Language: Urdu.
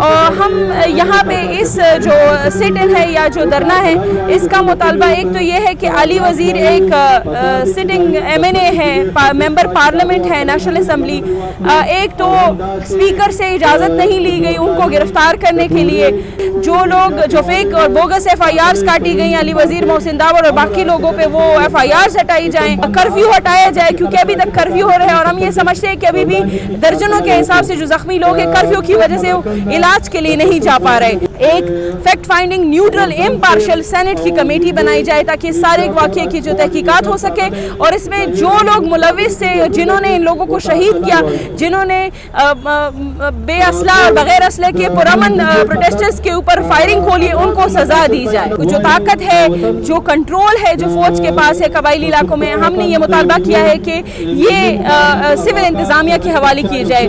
اور ہم یہاں پہ اس جو سٹ ان ہے یا جو دھرنا ہے اس کا مطالبہ ایک تو یہ ہے کہ علی وزیر ایک سٹنگ ایم این اے ہے, ممبر پارلیمنٹ ہے نیشنل اسمبلی, ایک تو اسپیکر سے اجازت نہیں لی گئی ان کو گرفتار کرنے کے لیے. جو لوگ جو فیک اور بوگس ایف آئی آرز کاٹی گئی علی وزیر, محسن داور اور باقی لوگوں پہ, وہ ایف آئی آرز ہٹائی جائیں, کرفیو ہٹایا جائے کیونکہ ابھی تک کرفیو ہو رہا ہے اور ہم یہ سمجھتے ہیں کہ ابھی بھی درجنوں کے حساب سے جو زخمی لوگ ہیں کرفیو کی وجہ سے علاج کے لیے نہیں جا پا رہے. ایک فیکٹ فائنڈنگ نیوٹرل امپارشل سینٹ کی کمیٹی بنائی جائے تاکہ سارے واقعے کی جو تحقیقات ہو سکے اور اس میں جو لوگ ملوث تھے, جنہوں نے ان لوگوں کو شہید کیا, جنہوں نے بے اسلحہ اور بغیر اسلحے کے پرامن پروٹیسٹرز کے اوپر فائرنگ کھولی, ان کو سزا دی جائے. جو طاقت ہے, جو کنٹرول ہے جو فوج کے پاس ہے قبائلی علاقوں میں, ہم نے یہ مطالبہ کیا ہے کہ یہ سول انتظامیہ کے حوالے کیے جائے.